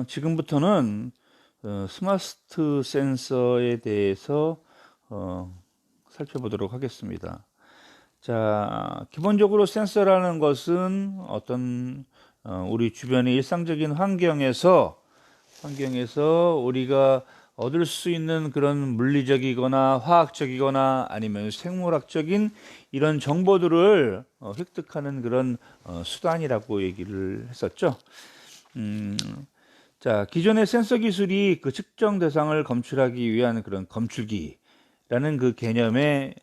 지금부터는 스마트 센서에 대해서 살펴보도록 하겠습니다. 자, 기본적으로 센서라는 것은 어떤 우리 주변의 일상적인 환경에서 우리가 얻을 수 있는 그런 물리적이거나 화학적이거나 아니면 생물학적인 이런 정보들을 획득하는 그런 수단이라고 얘기를 했었죠. 자, 기존의 센서 기술이 그 측정 대상을 검출하기 위한 그런 검출기라는 그 개념의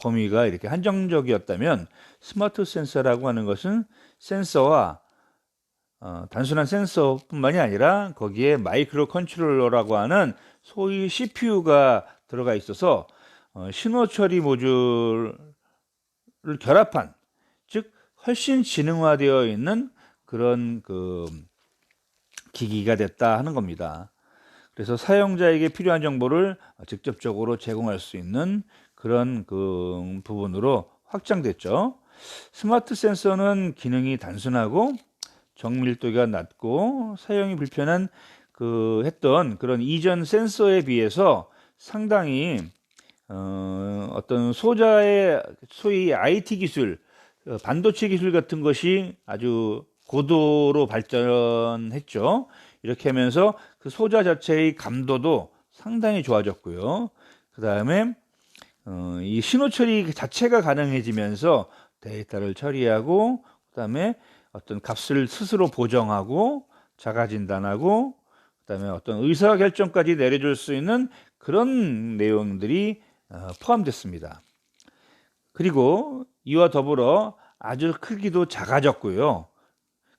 범위가 이렇게 한정적이었다면, 스마트 센서라고 하는 것은 센서와 단순한 센서뿐만이 아니라 거기에 마이크로 컨트롤러라고 하는 소위 CPU가 들어가 있어서 신호 처리 모듈을 결합한, 즉 훨씬 지능화되어 있는 그런 그 기기가 됐다 하는 겁니다. 그래서 사용자에게 필요한 정보를 직접적으로 제공할 수 있는 그런 그 부분으로 확장됐죠. 스마트 센서는 기능이 단순하고 정밀도가 낮고 사용이 불편한 했던 그런 이전 센서에 비해서 상당히 어떤 소자의 소위 IT 기술, 반도체 기술 같은 것이 아주 고도로 발전했죠. 이렇게 하면서 그 소자 자체의 감도도 상당히 좋아졌고요. 그 다음에 이 신호 처리 자체가 가능해지면서 데이터를 처리하고, 그 다음에 어떤 값을 스스로 보정하고 자가 진단하고, 그 다음에 어떤 의사 결정까지 내려줄 수 있는 그런 내용들이 포함됐습니다. 그리고 이와 더불어 아주 크기도 작아졌고요.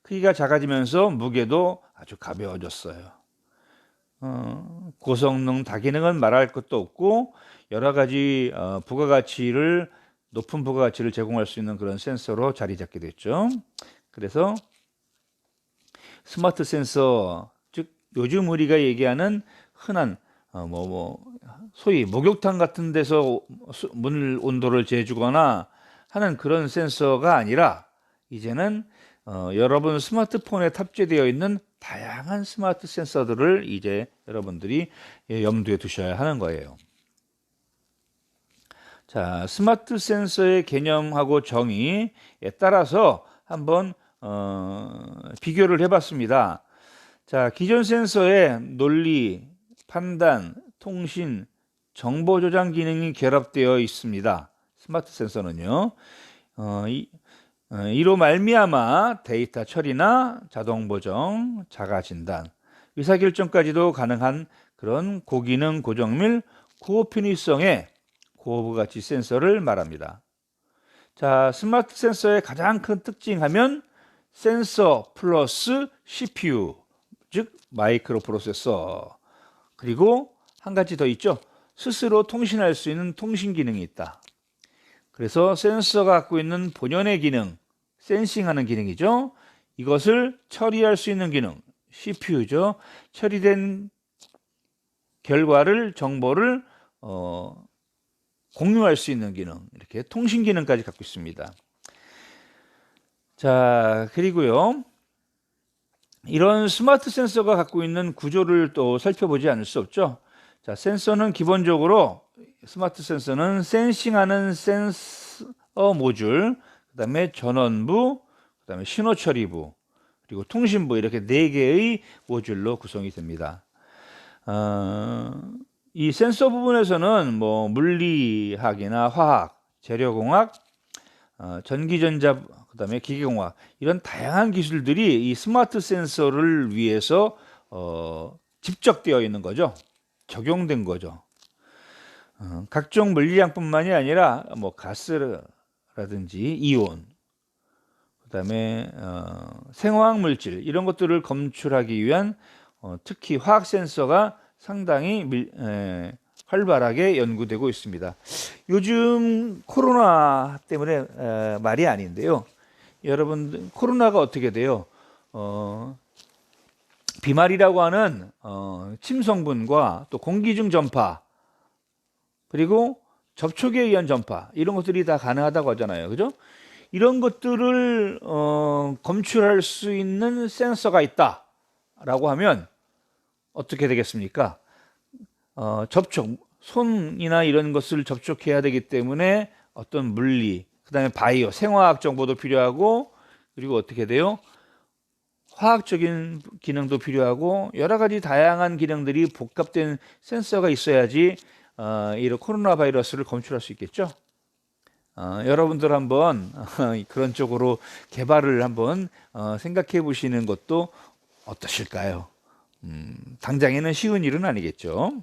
크기가 작아지면서 무게도 아주 가벼워졌어요. 고성능, 다기능은 말할 것도 없고 여러 가지 높은 부가가치를 제공할 수 있는 그런 센서로 자리 잡게 됐죠. 그래서 스마트 센서, 즉 요즘 우리가 얘기하는 흔한 소위 목욕탕 같은 데서 물 온도를 재주거나 하는 그런 센서가 아니라, 이제는 여러분 스마트폰에 탑재되어 있는 다양한 스마트 센서들을 이제 여러분들이 염두에 두셔야 하는 거예요. 자, 스마트 센서의 개념하고 정의에 따라서 한번 비교를 해봤습니다. 자, 기존 센서의 논리, 판단, 통신, 정보 저장 기능이 결합되어 있습니다. 스마트 센서는요. 이로 말미암아 데이터 처리나 자동 보정, 자가 진단, 의사결정까지도 가능한 그런 고기능, 고정밀, 고편의성의 고부가치 센서를 말합니다. 자, 스마트 센서의 가장 큰 특징하면 센서 플러스 CPU, 즉 마이크로 프로세서, 그리고 한 가지 더 있죠. 스스로 통신할 수 있는 통신 기능이 있다. 그래서 센서가 갖고 있는 본연의 기능, 센싱하는 기능이죠. 이것을 처리할 수 있는 기능, CPU죠. 처리된 결과를, 정보를 공유할 수 있는 기능, 이렇게 통신 기능까지 갖고 있습니다. 자, 그리고요, 이런 스마트 센서가 갖고 있는 구조를 또 살펴보지 않을 수 없죠. 자, 센서는 기본적으로, 스마트 센서는 센싱하는 센서 모듈, 그 다음에 전원부, 그 다음에 신호 처리부, 그리고 통신부, 이렇게 4개의 모듈로 구성이 됩니다. 이 센서 부분에서는 물리학이나 화학, 재료공학, 전기전자, 그 다음에 기계공학, 이런 다양한 기술들이 이 스마트 센서를 위해서 집적되어 있는 거죠. 적용된 거죠. 각종 물리량뿐만이 아니라 가스라든지 이온, 그 다음에 생화학 물질, 이런 것들을 검출하기 위한 특히 화학 센서가 상당히 활발하게 연구되고 있습니다. 요즘 코로나 때문에 말이 아닌데요. 여러분, 코로나가 어떻게 돼요? 비말이라고 하는 침 성분과 또 공기 중 전파, 그리고 접촉에 의한 전파, 이런 것들이 다 가능하다고 하잖아요. 그죠? 이런 것들을 검출할 수 있는 센서가 있다. 라고 하면 어떻게 되겠습니까? 접촉, 손이나 이런 것을 접촉해야 되기 때문에 어떤 물리, 그 다음에 바이오, 생화학 정보도 필요하고, 그리고 어떻게 돼요? 화학적인 기능도 필요하고, 여러 가지 다양한 기능들이 복합된 센서가 있어야지 이런 코로나 바이러스를 검출할 수 있겠죠. 여러분들 한번 그런 쪽으로 개발을 한번 생각해 보시는 것도 어떠실까요? 당장에는 쉬운 일은 아니겠죠.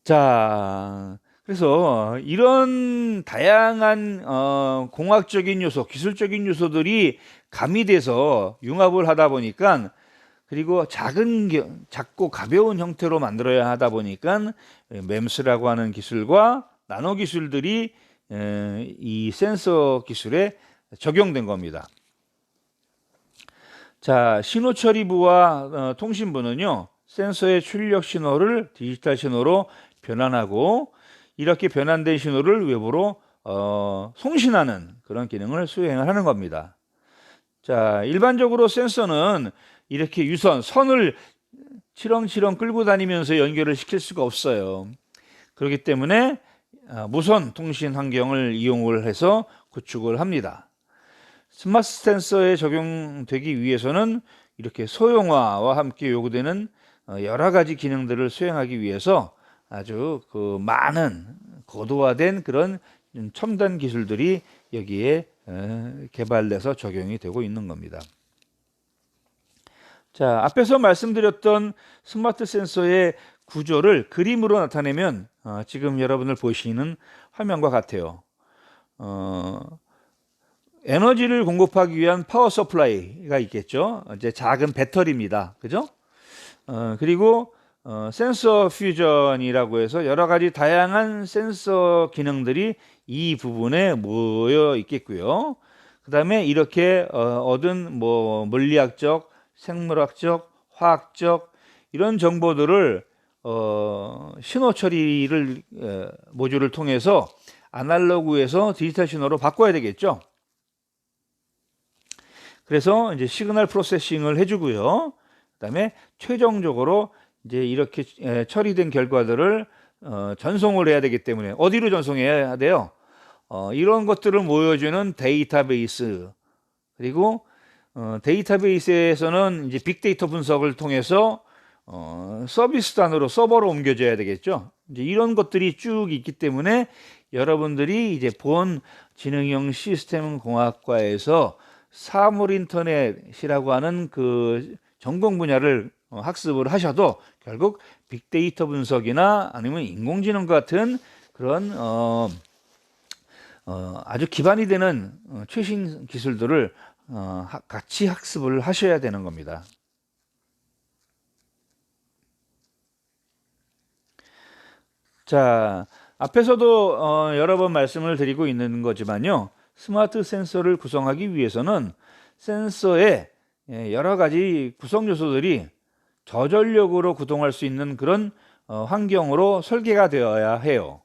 자, 그래서 이런 다양한 공학적인 요소, 기술적인 요소들이 가미돼서 융합을 하다 보니까, 그리고 작고 가벼운 형태로 만들어야 하다 보니까 MEMS라고 하는 기술과 나노 기술들이 이 센서 기술에 적용된 겁니다. 자, 신호 처리부와 통신부는요, 센서의 출력 신호를 디지털 신호로 변환하고, 이렇게 변환된 신호를 외부로 송신하는 그런 기능을 수행을 하는 겁니다. 자, 일반적으로 센서는 이렇게 선을 치렁치렁 끌고 다니면서 연결을 시킬 수가 없어요. 그렇기 때문에 무선 통신 환경을 이용을 해서 구축을 합니다. 스마트 센서에 적용되기 위해서는 이렇게 소형화와 함께 요구되는 여러 가지 기능들을 수행하기 위해서 아주 많은 고도화된 그런 첨단 기술들이 여기에 개발돼서 적용이 되고 있는 겁니다. 자, 앞에서 말씀드렸던 스마트 센서의 구조를 그림으로 나타내면 지금 여러분들 보시는 화면과 같아요. 에너지를 공급하기 위한 파워 서플라이가 있겠죠. 이제 작은 배터리입니다. 그죠? 그리고 센서 퓨전이라고 해서 여러 가지 다양한 센서 기능들이 이 부분에 모여 있겠고요. 그 다음에 이렇게 얻은 물리학적, 생물학적, 화학적 이런 정보들을 신호 처리를 모듈을 통해서 아날로그에서 디지털 신호로 바꿔야 되겠죠. 그래서 이제 시그널 프로세싱을 해주고요. 그다음에 최종적으로 이제 이렇게 처리된 결과들을 전송을 해야 되기 때문에 어디로 전송해야 돼요? 이런 것들을 모여주는 데이터베이스, 그리고 데이터베이스에서는 이제 빅데이터 분석을 통해서 서비스단으로 서버로 옮겨져야 되겠죠. 이제 이런 것들이 쭉 있기 때문에 여러분들이 이제 본 지능형 시스템 공학과에서 사물 인터넷이라고 하는 그 전공 분야를 학습을 하셔도 결국 빅데이터 분석이나 아니면 인공지능 같은 그런 아주 기반이 되는 최신 기술들을 같이 학습을 하셔야 되는 겁니다. 자, 앞에서도 여러 번 말씀을 드리고 있는 거지만요. 스마트 센서를 구성하기 위해서는 센서에 여러 가지 구성 요소들이 저전력으로 구동할 수 있는 그런 환경으로 설계가 되어야 해요.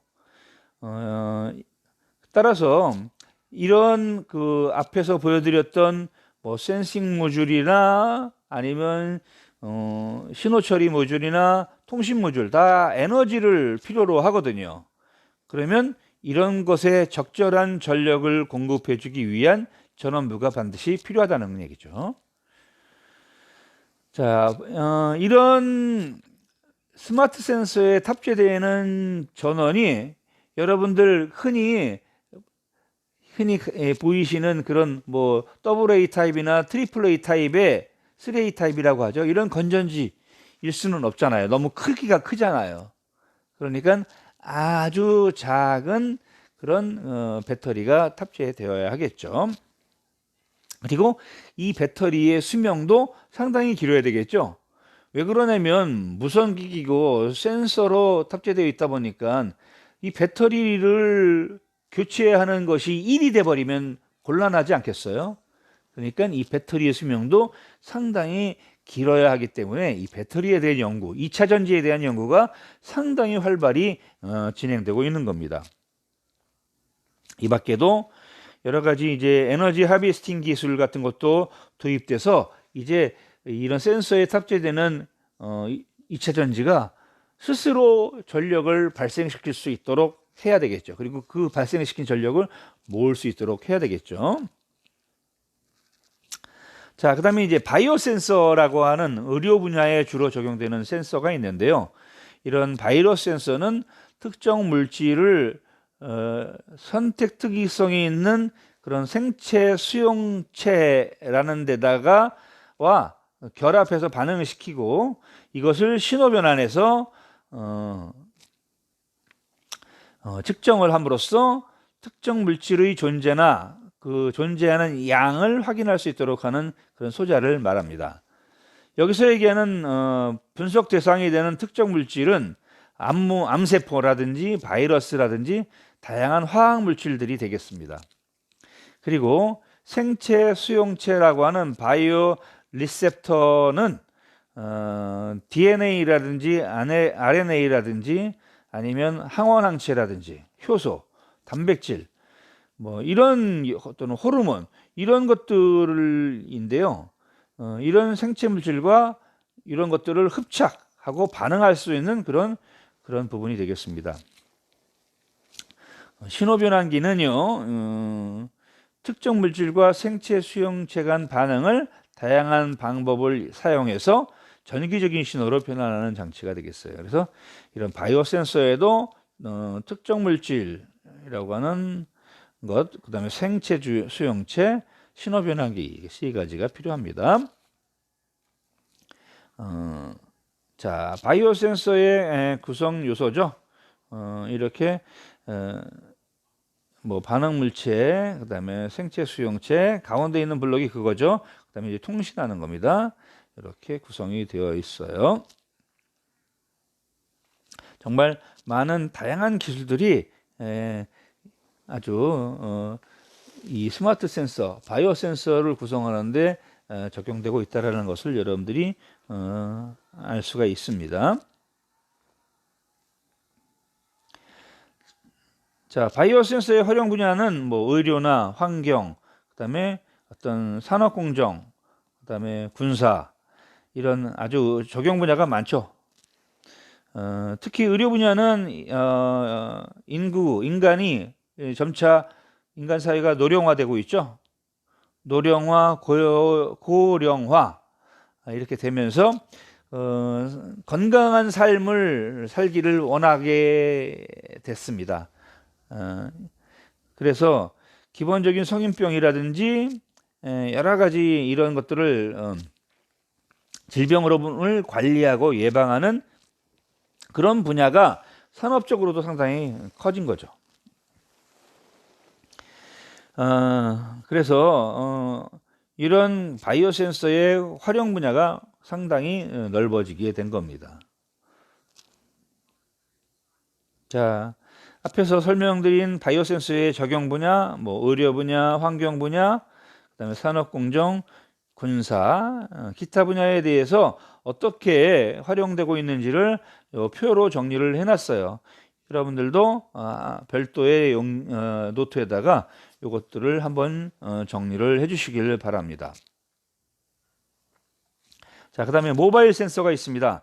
따라서 이런 그 앞에서 보여드렸던 센싱 모듈이나 아니면 신호 처리 모듈이나 통신 모듈 다 에너지를 필요로 하거든요. 그러면 이런 것에 적절한 전력을 공급해 주기 위한 전원부가 반드시 필요하다는 얘기죠. 자, 이런 스마트 센서에 탑재되는 전원이 여러분들 흔히 보이시는 그런 AA 타입이나 AAA 타입의 3A 타입이라고 하죠. 이런 건전지일 수는 없잖아요. 너무 크기가 크잖아요. 그러니까 아주 작은 그런 배터리가 탑재되어야 하겠죠. 그리고 이 배터리의 수명도 상당히 길어야 되겠죠. 왜 그러냐면 무선기기고 센서로 탑재되어 있다 보니까 이 배터리를 교체하는 것이 일이 돼버리면 곤란하지 않겠어요? 그러니까 이 배터리의 수명도 상당히 길어야 하기 때문에 이 배터리에 대한 연구, 2차 전지에 대한 연구가 상당히 활발히 진행되고 있는 겁니다. 이 밖에도 여러 가지 이제 에너지 하비스팅 기술 같은 것도 도입돼서 이제 이런 센서에 탑재되는 2차 전지가 스스로 전력을 발생시킬 수 있도록 해야 되겠죠. 그리고 그 발생시킨 전력을 모을 수 있도록 해야 되겠죠. 자, 그 다음에 이제 바이오 센서라고 하는 의료 분야에 주로 적용되는 센서가 있는데요. 이런 바이러스 센서는 특정 물질을 선택 특이성이 있는 그런 생체 수용체라는 데다가 결합해서 반응을 시키고 이것을 신호 변환해서 측정을 함으로써 특정 물질의 존재나 그 존재하는 양을 확인할 수 있도록 하는 그런 소자를 말합니다. 여기서 얘기하는 분석 대상이 되는 특정 물질은 암세포라든지 바이러스라든지 다양한 화학 물질들이 되겠습니다. 그리고 생체 수용체라고 하는 바이오 리셉터는 DNA라든지 RNA라든지 아니면 항원항체라든지 효소, 단백질 뭐 이런 또는 호르몬 이런 것들인데요. 이런 생체 물질과 이런 것들을 흡착하고 반응할 수 있는 그런 부분이 되겠습니다. 신호 변환기는요. 특정 물질과 생체 수용체 간 반응을 다양한 방법을 사용해서 전기적인 신호로 변환하는 장치가 되겠어요. 그래서 이런 바이오 센서에도 특정 물질이라고 하는 것, 그 다음에 생체 수용체, 신호 변환기 세 가지가 필요합니다. 자, 바이오 센서의 구성 요소죠. 이렇게 뭐 반응 물체, 그 다음에 생체 수용체, 가운데 있는 블록이 그거죠. 그 다음에 이제 통신하는 겁니다. 이렇게 구성이 되어 있어요. 정말 많은 다양한 기술들이 아주 이 스마트 센서, 바이오 센서를 구성하는데 적용되고 있다는 것을 여러분들이 알 수가 있습니다. 자, 바이오 센서의 활용 분야는 뭐 의료나 환경, 그다음에 어떤 산업 공정, 그다음에 군사 이런 아주 적용 분야가 많죠. 특히 의료 분야는 인간이 점차 인간 사회가 노령화되고 있죠. 노령화, 고령화 이렇게 되면서 건강한 삶을 살기를 원하게 됐습니다. 그래서 기본적인 성인병이라든지 여러 가지 이런 것들을 질병을 관리하고 예방하는 그런 분야가 산업적으로도 상당히 커진 거죠. 그래서 이런 바이오 센서의 활용 분야가 상당히 넓어지게 된 겁니다. 자, 앞에서 설명드린 바이오 센서의 적용 분야, 뭐 의료 분야, 환경 분야, 그다음에 산업 공정, 군사, 기타 분야에 대해서 어떻게 활용되고 있는지를 표로 정리를 해놨어요. 여러분들도 별도의 노트에다가 이것들을 한번 정리를 해주시길 바랍니다. 자, 그 다음에 모바일 센서가 있습니다.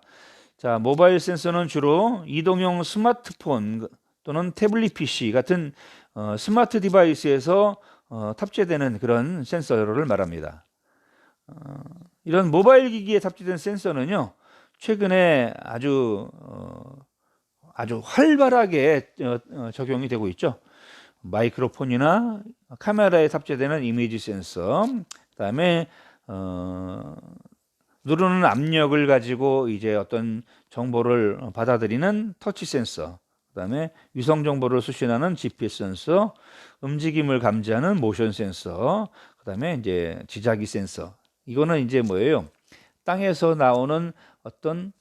자, 모바일 센서는 주로 이동용 스마트폰 또는 태블릿 PC 같은 스마트 디바이스에서 탑재되는 그런 센서를 말합니다. 이런 모바일 기기에 탑재된 센서는요, 최근에 아주 활발하게 적용이 되고 있죠. 마이크로폰이나 카메라에 탑재되는 이미지 센서, 그다음에 누르는 압력을 가지고 이제 어떤 정보를 받아들이는 터치 센서, 그다음에 위성 정보를 수신하는 GPS 센서, 움직임을 감지하는 모션 센서, 그다음에 이제 지자기 센서. 이거는 이제 뭐예요? 땅에서 나오는 어떤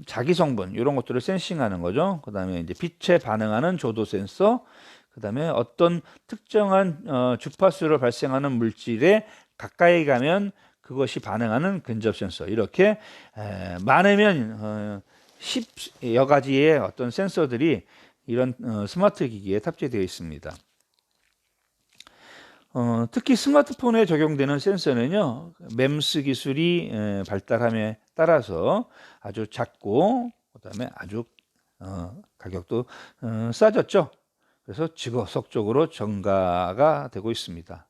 자기 성분 이런 것들을 센싱하는 거죠. 그다음에 이제 빛에 반응하는 조도 센서, 그다음에 어떤 특정한 주파수를 발생하는 물질에 가까이 가면 그것이 반응하는 근접 센서. 이렇게 많으면 10여 가지의 어떤 센서들이 이런 스마트 기기에 탑재되어 있습니다. 특히 스마트폰에 적용되는 센서는요, MEMS 기술이 발달함에 따라서 아주 작고, 그다음에 아주 가격도 싸졌죠. 그래서 지속적으로 증가가 되고 있습니다.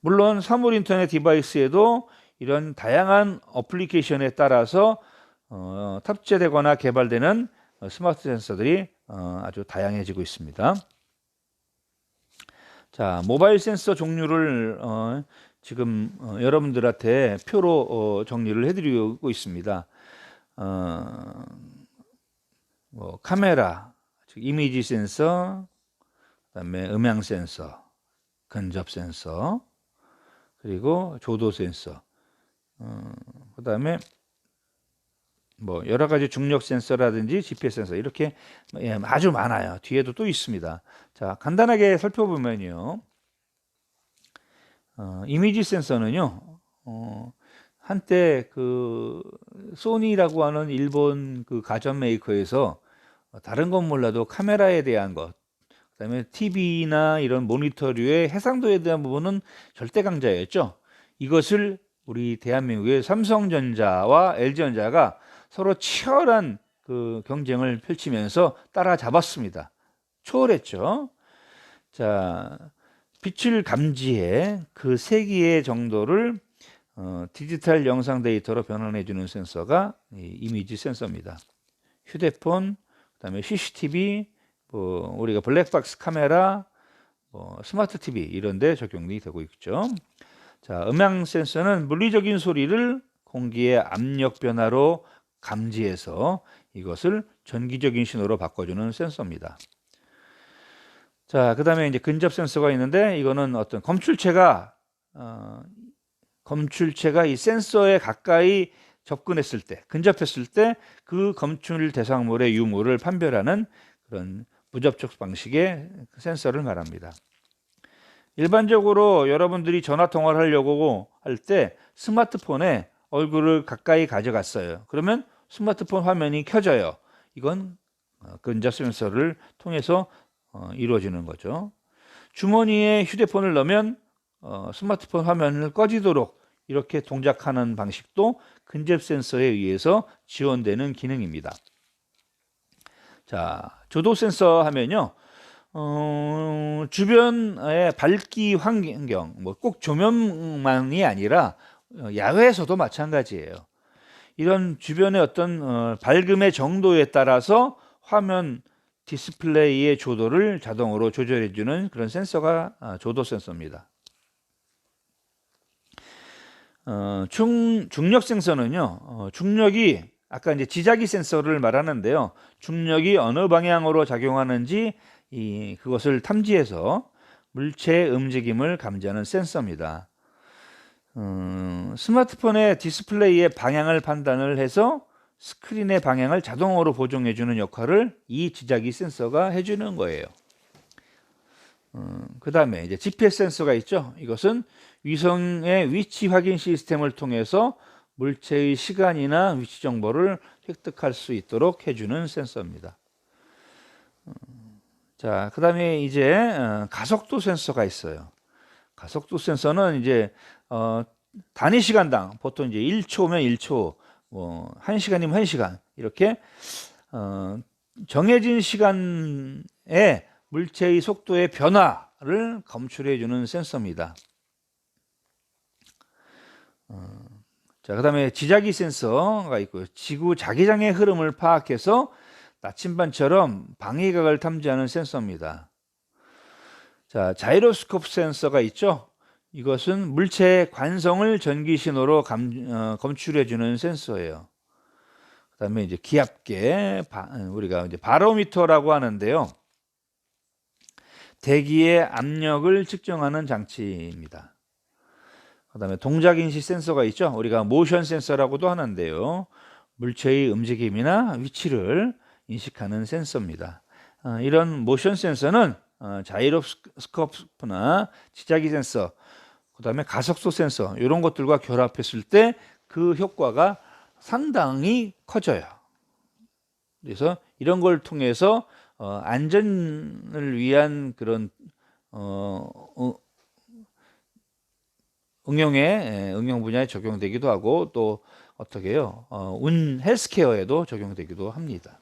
물론 사물 인터넷 디바이스에도 이런 다양한 어플리케이션에 따라서 탑재되거나 개발되는 스마트 센서들이 아주 다양해지고 있습니다. 자, 모바일 센서 종류를 지금 여러분들한테 표로 정리를 해드리고 있습니다. 카메라, 즉 이미지 센서, 그다음에 음향 센서, 근접 센서, 그리고 조도 센서, 그다음에 여러 가지 중력 센서라든지 GPS 센서 이렇게 아주 많아요. 뒤에도 또 있습니다. 자, 간단하게 살펴보면요. 이미지 센서는요. 한때 그 소니라고 하는 일본 그 가전 메이커에서 다른 건 몰라도 카메라에 대한 것, 그다음에 TV나 이런 모니터류의 해상도에 대한 부분은 절대 강자였죠. 이것을 우리 대한민국의 삼성전자와 LG전자가 서로 치열한 그 경쟁을 펼치면서 따라잡았습니다. 초월했죠. 자, 빛을 감지해 그 세기의 정도를 디지털 영상 데이터로 변환해 주는 센서가 이미지 센서입니다. 휴대폰, 그다음에 CCTV, 우리가 블랙박스 카메라, 스마트 TV 이런 데 적용이 되고 있죠. 자, 음향 센서는 물리적인 소리를 공기의 압력 변화로 감지해서 이것을 전기적인 신호로 바꿔주는 센서입니다. 자, 그 다음에 이제 근접 센서가 있는데 이거는 어떤 검출체가 이 센서에 가까이 접근했을 때, 근접했을 때 그 검출 대상물의 유무를 판별하는 그런 무접촉 방식의 센서를 말합니다. 일반적으로 여러분들이 전화 통화를 하려고 할 때 스마트폰에 얼굴을 가까이 가져갔어요. 그러면 스마트폰 화면이 켜져요. 이건 근접 센서를 통해서 이루어지는 거죠. 주머니에 휴대폰을 넣으면 스마트폰 화면을 꺼지도록 이렇게 동작하는 방식도 근접 센서에 의해서 지원되는 기능입니다. 자, 조도 센서 하면요. 주변의 밝기 환경, 꼭 조명만이 아니라 야외에서도 마찬가지예요. 이런 주변의 어떤 밝음의 정도에 따라서 화면 디스플레이의 조도를 자동으로 조절해주는 그런 센서가 조도 센서입니다. 중력 센서는요, 중력이 아까 이제 지자기 센서를 말하는데요, 중력이 어느 방향으로 작용하는지 그것을 탐지해서 물체의 움직임을 감지하는 센서입니다. 스마트폰의 디스플레이의 방향을 판단을 해서 스크린의 방향을 자동으로 보정해주는 역할을 이 지자기 센서가 해주는 거예요. 그 다음에 이제 GPS 센서가 있죠. 이것은 위성의 위치 확인 시스템을 통해서 물체의 시간이나 위치 정보를 획득할 수 있도록 해주는 센서입니다. 자, 그 다음에 이제 가속도 센서가 있어요. 가속도 센서는 이제 단위 시간당 보통 이제 1초면 1초, 1시간이면 1시간 이렇게 정해진 시간에 물체의 속도의 변화를 검출해 주는 센서입니다. 자, 그 다음에 지자기 센서가 있고요. 지구 자기장의 흐름을 파악해서 나침반처럼 방위각을 탐지하는 센서입니다. 자, 자이로스코프 센서가 있죠. 이것은 물체의 관성을 전기 신호로 검출해 주는 센서예요. 그 다음에 이제 기압계, 우리가 이제 바로미터라고 하는데요. 대기의 압력을 측정하는 장치입니다. 그 다음에 동작인식 센서가 있죠. 우리가 모션 센서라고도 하는데요. 물체의 움직임이나 위치를 인식하는 센서입니다. 이런 모션 센서는 자이로스코프나 지자기 센서, 그 다음에 가속도 센서 이런 것들과 결합했을 때 그 효과가 상당히 커져요. 그래서 이런 걸 통해서 안전을 위한 그런 응용 분야에 적용되기도 하고 또 어떻게 해요? 헬스케어에도 적용되기도 합니다.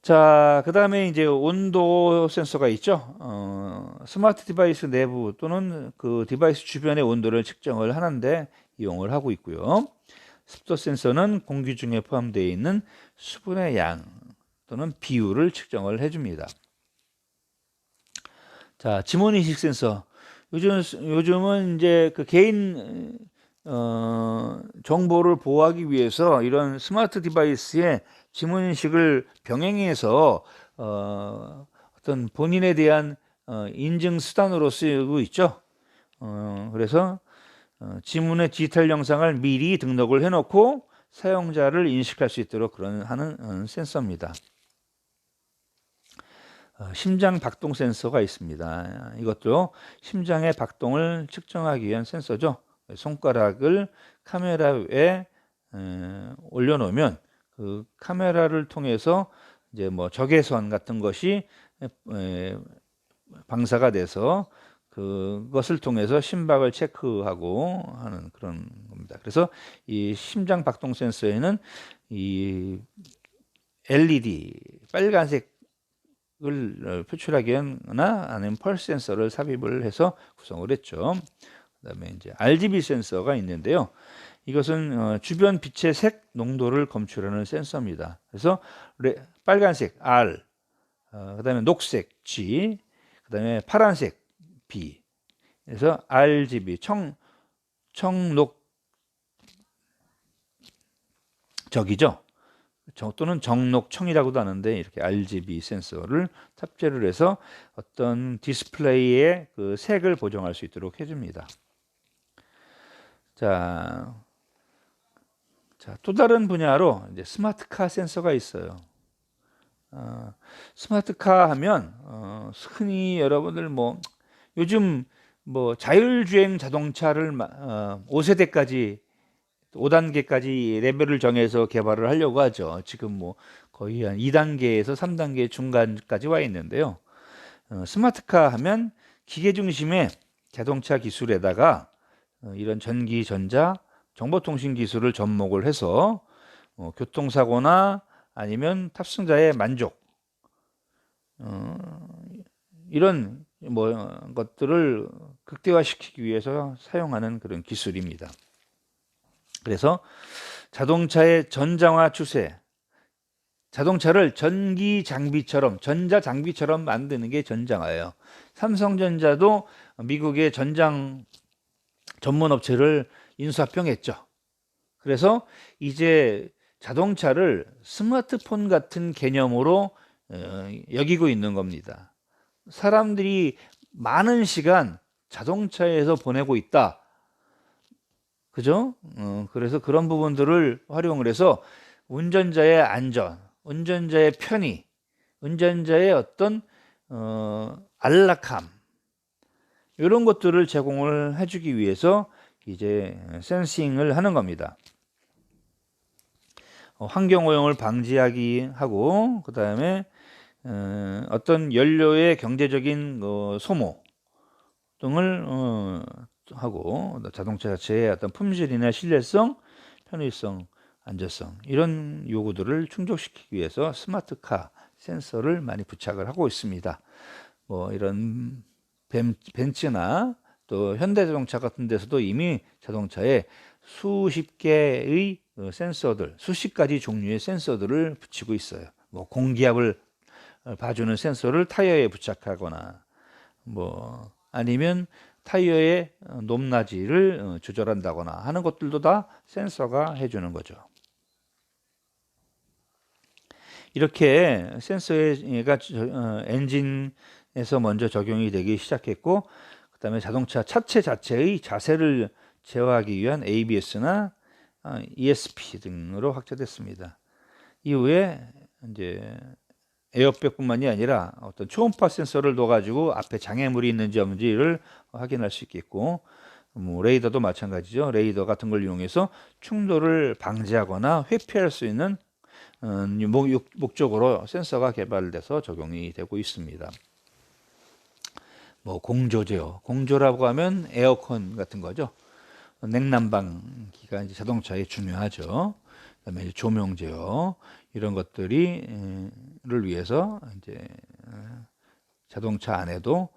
자, 그 다음에 이제 온도 센서가 있죠. 스마트 디바이스 내부 또는 그 디바이스 주변의 온도를 측정을 하는데 이용을 하고 있고요. 습도 센서는 공기 중에 포함되어 있는 수분의 양 또는 비율을 측정을 해줍니다. 자, 지문인식 센서. 요즘은 이제 그 개인 정보를 보호하기 위해서 이런 스마트 디바이스에 지문인식을 병행해서 어떤 본인에 대한 인증 수단으로 쓰이고 있죠. 그래서 지문의 디지털 영상을 미리 등록을 해놓고 사용자를 인식할 수 있도록 하는 센서입니다. 심장 박동 센서가 있습니다. 이것도 심장의 박동을 측정하기 위한 센서죠. 손가락을 카메라에 올려놓으면 그 카메라를 통해서 이제 뭐 적외선 같은 것이 방사가 돼서 그것을 통해서 심박을 체크하고 하는 그런 겁니다. 그래서 이 심장 박동 센서에는 이 LED 빨간색을 표출하거나 아니면 펄스 센서를 삽입을 해서 구성을 했죠. 그다음에 이제 RGB 센서가 있는데요. 이것은 주변 빛의 색 농도를 검출하는 센서입니다. 그래서 빨간색 R, 그다음에 녹색 G, 그다음에 파란색 B. 그래서 RGB 청록적이죠. 또는 정록청이라고도 하는데 이렇게 RGB 센서를 탑재를 해서 어떤 디스플레이의 그 색을 보정할 수 있도록 해줍니다. 자, 또 다른 분야로 이제 스마트카 센서가 있어요. 스마트카 하면 흔히 여러분들 요즘 자율주행 자동차를 5세대까지 5단계까지 레벨을 정해서 개발을 하려고 하죠. 지금 거의 한 2단계에서 3단계 중간까지 와 있는데요. 스마트카 하면 기계 중심의 자동차 기술에다가 이런 전기, 전자, 정보통신 기술을 접목을 해서 교통사고나 아니면 탑승자의 만족 이런 것들을 극대화시키기 위해서 사용하는 그런 기술입니다. 그래서 자동차의 전장화 추세, 자동차를 전기 장비처럼, 전자 장비처럼 만드는 게 전장화예요. 삼성전자도 미국의 전장 전문 업체를 인수합병했죠. 그래서 이제 자동차를 스마트폰 같은 개념으로 여기고 있는 겁니다. 사람들이 많은 시간 자동차에서 보내고 있다. 그죠? 그래서 그런 부분들을 활용을 해서 운전자의 안전, 운전자의 편의, 운전자의 어떤 안락함 이런 것들을 제공을 해주기 위해서 이제 센싱을 하는 겁니다. 환경 오염을 방지하기 하고 그 다음에 어떤 연료의 경제적인 소모 등을 하고 자동차 자체의 어떤 품질이나 신뢰성, 편의성, 안전성 이런 요구들을 충족시키기 위해서 스마트카 센서를 많이 부착을 하고 있습니다. 이런 벤츠나 또 현대자동차 같은 데서도 이미 자동차에 수십 개의 센서들, 수십 가지 종류의 센서들을 붙이고 있어요. 공기압을 봐주는 센서를 타이어에 부착하거나 아니면 타이어의 높낮이를 조절한다거나 하는 것들도 다 센서가 해주는 거죠. 이렇게 센서가 엔진에서 먼저 적용이 되기 시작했고 그 다음에 자동차 차체 자체의 자세를 제어하기 위한 ABS나 ESP 등으로 확장됐습니다. 이후에 이제 에어백뿐만이 아니라 어떤 초음파 센서를 넣어가지고 앞에 장애물이 있는지 없는지를 확인할 수 있겠고 레이더도 마찬가지죠. 레이더 같은 걸 이용해서 충돌을 방지하거나 회피할 수 있는 목적으로 센서가 개발돼서 적용이 되고 있습니다. 뭐 공조제요. 공조라고 하면 에어컨 같은 거죠. 냉난방기가 이제 자동차에 중요하죠. 그다음에 이제 조명제요. 이런 것들을 위해서 이제 자동차 안에도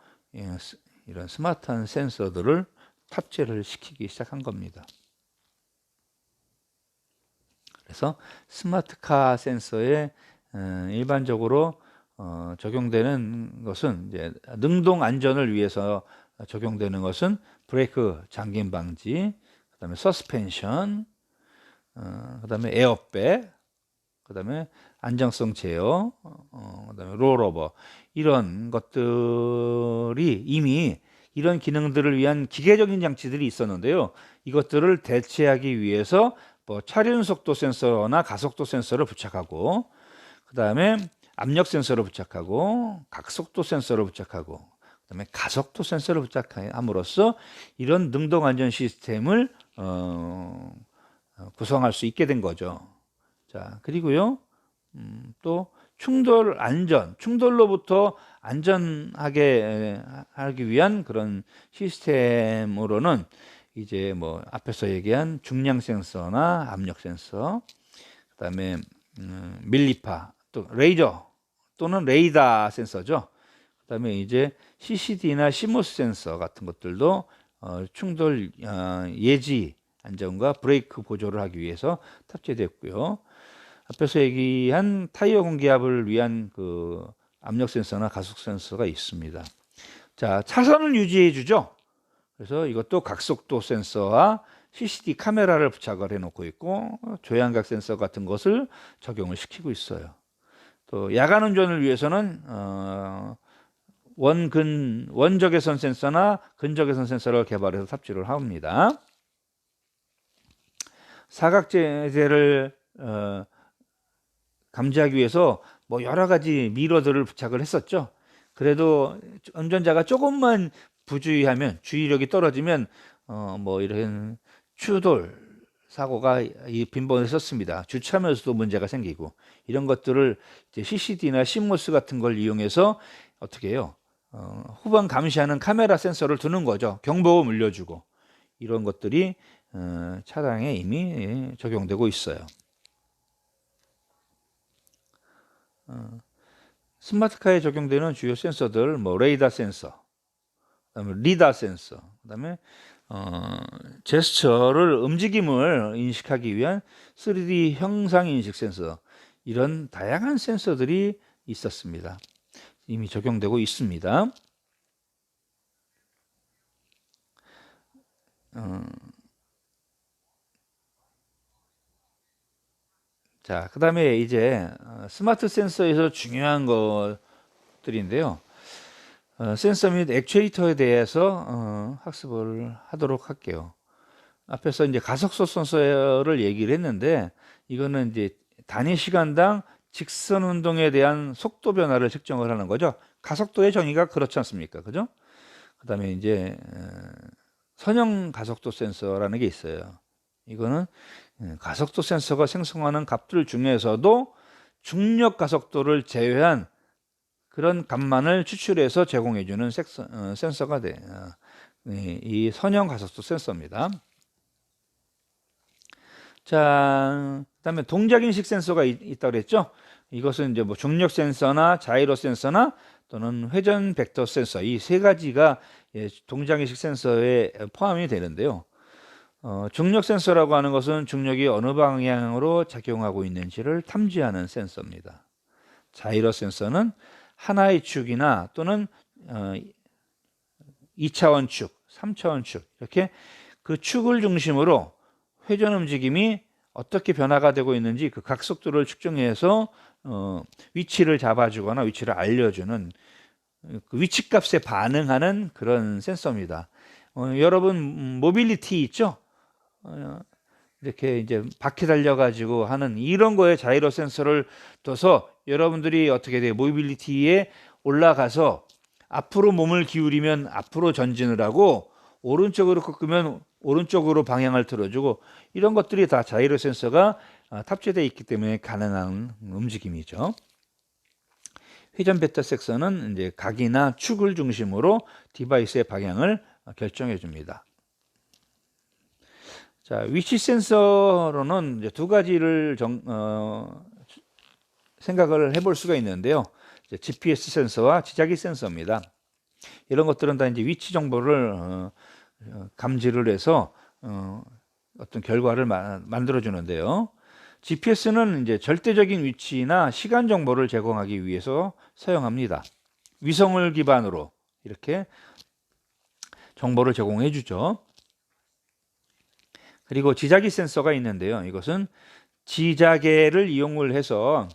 이런 스마트한 센서들을 탑재를 시키기 시작한 겁니다. 그래서 스마트카 센서에 일반적으로 적용되는 것은 이제 능동 안전을 위해서 적용되는 것은 브레이크 잠김 방지, 그다음에 서스펜션, 그다음에 에어백, 그다음에 안정성 제어, 그다음에 롤오버 이런 것들이 이미 이런 기능들을 위한 기계적인 장치들이 있었는데요. 이것들을 대체하기 위해서 뭐 차륜 속도 센서나 가속도 센서를 부착하고, 그다음에 압력 센서를 부착하고, 각속도 센서를 부착하고, 그다음에 가속도 센서를 부착함으로써 이런 능동 안전 시스템을 구성할 수 있게 된 거죠. 자, 그리고요, 또 충돌 안전, 충돌로부터 안전하게 하기 위한 그런 시스템으로는 이제 뭐 앞에서 얘기한 중량 센서나 압력 센서, 그다음에 밀리파, 또 레이저 또는 레이더 센서죠. 그다음에 이제 CCD나 시모스 센서 같은 것들도 충돌 예지 안전과 브레이크 보조를 하기 위해서 탑재됐고요. 앞에서 얘기한 타이어 공기압을 위한 그 압력 센서나 가속 센서가 있습니다. 자, 차선을 유지해 주죠. 그래서 이것도 각속도 센서와 CCD 카메라를 부착을 해놓고 있고, 조향각 센서 같은 것을 적용을 시키고 있어요. 또 야간 운전을 위해서는 원적외선 센서나 근적외선 센서를 개발해서 탑재를 합니다. 사각지대를 감지하기 위해서 뭐 여러 가지 미러들을 부착을 했었죠. 그래도 운전자가 조금만 부주의하면, 주의력이 떨어지면 뭐 이런 추돌 사고가 빈번했었습니다. 주차하면서도 문제가 생기고, 이런 것들을 이제 CCD나 시모스 같은 걸 이용해서 어떻게 해요? 후방 감시하는 카메라 센서를 두는 거죠. 경보음 울려주고, 이런 것들이 차량에 이미 적용되고 있어요. 스마트카에 적용되는 주요 센서들, 뭐 레이더 센서, 그다음에 리다 센서, 그다음에 제스처를 움직임을 인식하기 위한 3D 형상 인식 센서, 이런 다양한 센서들이 있었습니다. 이미 적용되고 있습니다. 자, 그다음에 이제 스마트 센서에서 중요한 것들인데요. 센서 및 액추에이터에 대해서 학습을 하도록 할게요. 앞에서 이제 가속도 센서를 얘기를 했는데, 이거는 이제 단위 시간당 직선 운동에 대한 속도 변화를 측정을 하는 거죠. 가속도의 정의가 그렇지 않습니까? 그죠? 그다음에 이제 선형 가속도 센서라는 게 있어요. 이거는 가속도 센서가 생성하는 값들 중에서도 중력 가속도를 제외한 그런 값만을 추출해서 제공해주는 센서가 돼. 이 선형 가속도 센서입니다. 자, 그다음에 동작인식 센서가 있다고 그랬죠. 이것은 이제 뭐 중력 센서나 자이로 센서나 또는 회전 벡터 센서, 이 세 가지가 동작인식 센서에 포함이 되는데요. 중력 센서라고 하는 것은 중력이 어느 방향으로 작용하고 있는지를 탐지하는 센서입니다. 자이로 센서는 하나의 축이나 또는 2차원 축, 3차원 축, 이렇게 그 축을 중심으로 회전 움직임이 어떻게 변화가 되고 있는지 그 각속도를 측정해서 위치를 잡아주거나 위치를 알려주는 그 위치값에 반응하는 그런 센서입니다. 여러분 모빌리티 있죠? 이렇게 이제 바퀴 달려가지고 하는 이런 거에 자이로 센서를 둬서 여러분들이 어떻게 돼요? 모빌리티에 올라가서 앞으로 몸을 기울이면 앞으로 전진을 하고, 오른쪽으로 꺾으면 오른쪽으로 방향을 틀어주고, 이런 것들이 다 자이로 센서가 탑재되어 있기 때문에 가능한 움직임이죠. 회전 베타 섹서는 이제 각이나 축을 중심으로 디바이스의 방향을 결정해 줍니다. 자, 위치 센서로는 이제 두 가지를 생각을 해볼 수가 있는데요. 이제 GPS 센서와 지자기 센서입니다. 이런 것들은 다 이제 위치 정보를 감지를 해서 어떤 결과를 만들어 주는데요. GPS는 이제 절대적인 위치나 시간 정보를 제공하기 위해서 사용합니다. 위성을 기반으로 이렇게 정보를 제공해 주죠. 그리고 지자기 센서가 있는데요. 이것은 지자계를 이용을 해서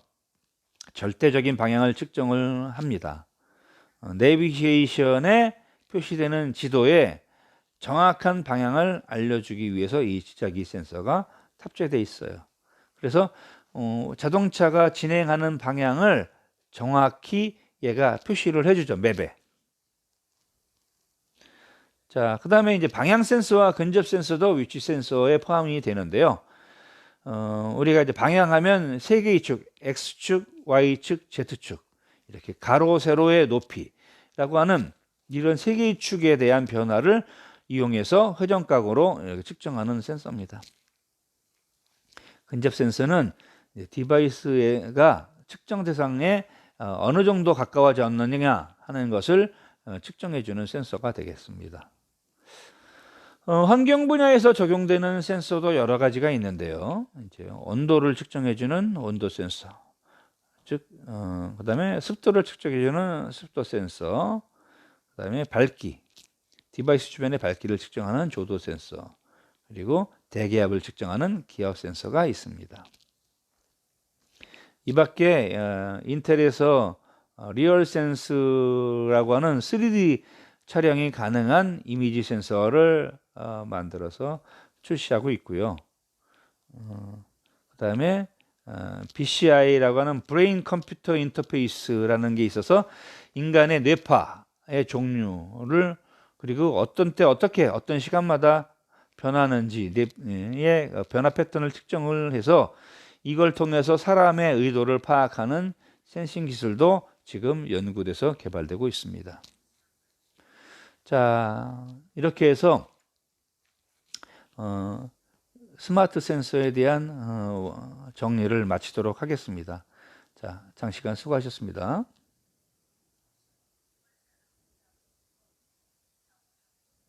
절대적인 방향을 측정을 합니다. 내비게이션에 표시되는 지도에 정확한 방향을 알려주기 위해서 이 지자기 센서가 탑재되어 있어요. 그래서 자동차가 진행하는 방향을 정확히 얘가 표시를 해주죠. 맵에. 자, 그 다음에 이제 방향 센서와 근접 센서도 위치 센서에 포함이 되는데요. 우리가 이제 방향하면 세 개의 축, X축, Y축, Z축, 이렇게 가로, 세로의 높이라고 하는 이런 세 개의 축에 대한 변화를 이용해서 회전각으로 측정하는 센서입니다. 근접 센서는 디바이스가 측정 대상에 어느 정도 가까워졌느냐 하는 것을 측정해주는 센서가 되겠습니다. 환경 분야에서 적용되는 센서도 여러 가지가 있는데요. 이제 온도를 측정해주는 온도 센서, 즉, 그다음에 습도를 측정해주는 습도 센서, 그다음에 밝기, 디바이스 주변의 밝기를 측정하는 조도 센서, 그리고 대기압을 측정하는 기압 센서가 있습니다. 이 밖에 인텔에서 리얼센스라고 하는 3D 촬영이 가능한 이미지 센서를 만들어서 출시하고 있고요. 그 다음에 BCI라고 하는 브레인 컴퓨터 인터페이스라는 게 있어서 인간의 뇌파의 종류를 그리고 어떤 때 어떻게 어떤 시간마다 변하는지의 변화 패턴을 측정을 해서 이걸 통해서 사람의 의도를 파악하는 센싱 기술도 지금 연구돼서 개발되고 있습니다. 자, 이렇게 해서 스마트 센서에 대한 정리를 마치도록 하겠습니다. 자, 장시간 수고하셨습니다.